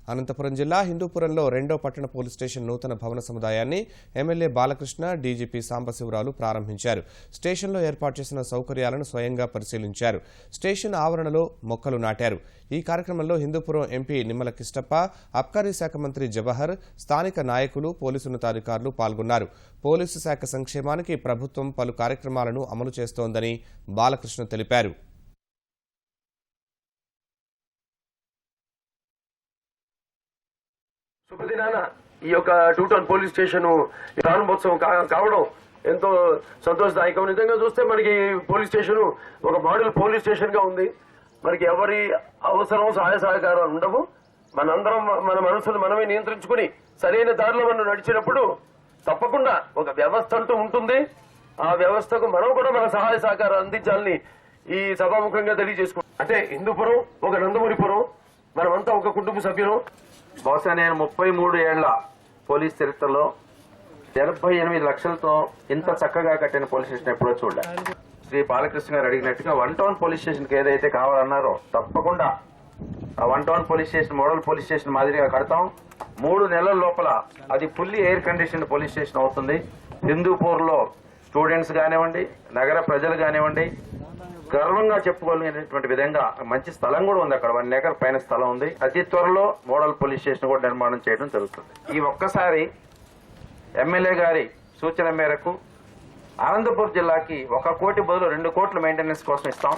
అనంతపురం జిల్లా హిందూపురంలో రెండో పట్టణ పోలీస్ స్టేషన్ నూతన భవన సముదాయాన్ని ఎమ్మెల్యే బాలకృష్ణ, డీజీపీ సాంబశివరావు ప్రారంభించారు. స్టేషన్లో ఏర్పాటు చేసిన సౌకర్యాలను స్వయంగా పరిశీలించారు. స్టేషన్ ఆవరణలో మొక్కలు నాటారు. ఈ కార్యక్రమంలో హిందూపురం ఎంపీ నిమ్మల కిష్టప్ప, అబ్కారీ శాఖ మంత్రి జవహర్, స్థానిక నాయకులు, పోలీసు ఉన్నతాధికారులు పాల్గొన్నారు. పోలీసు శాఖ సంక్షేమానికి ప్రభుత్వం పలు కార్యక్రమాలను అమలు చేస్తోందని బాలకృష్ణ తెలిపారు. శుభదినాన ఈ యొక్క 2 టౌన్ పోలీస్ స్టేషన్ ప్రారంభోత్సవం కావడం ఎంతో సంతోషదాయకం. నిజంగా చూస్తే మనకి పోలీస్ స్టేషన్ ఒక మోడల్ పోలీస్ స్టేషన్ గా ఉంది. మనకి ఎవరి అవసరం సహాయ సహకారాలు ఉండవు. మనందరం మన మనసును మనమే నియంత్రించుకుని సరైన దారిలో మనం నడిచినప్పుడు తప్పకుండా ఒక వ్యవస్థ అంటూ ఉంటుంది. ఆ వ్యవస్థకు మనం కూడా మన సహాయ సహకారాలు అందించాలని ఈ సభాముఖంగా తెలియజేసుకుంటాం. అంటే హిందూపురం ఒక నందమూరిపురం, మనమంతా ఒక కుటుంబ సభ్యులు. బహుశా నేను 33 ఏళ్ల పోలీస్ చరిత్రలో 78 లక్షలతో ఇంత చక్కగా కట్టిన పోలీస్ స్టేషన్ ఎప్పుడో చూడలే. శ్రీ బాలకృష్ణ గారు అడిగినట్టుగా 1 టౌన్ పోలీస్ స్టేషన్ కి ఏదైతే కావాలన్నారో తప్పకుండా ఆ 1 town police station model police station మాదిరిగా కడతాం. 3 నెలల లోపల అది fully air condition police station అవుతుంది. హిందూపూర్ లో స్టూడెంట్స్ కానివ్వండి, నగర ప్రజలు కానివ్వండి గర్వంగా చెప్పుకోలేనటువంటి విధంగా మంచి స్థలం కూడా ఉంది. అక్కడ 1 ఎకర్ పైన స్థలం ఉంది. అతి త్వరలో మోడల్ పోలీస్ స్టేషన్ కూడా నిర్మాణం చేయడం జరుగుతుంది. ఈ ఒక్కసారి ఎమ్మెల్యే గారి సూచన మేరకు అనంతపురం జిల్లాకి 1 కోటి బదులు 2 కోట్ల మెయింటెనెన్స్ కోసం ఇస్తాం.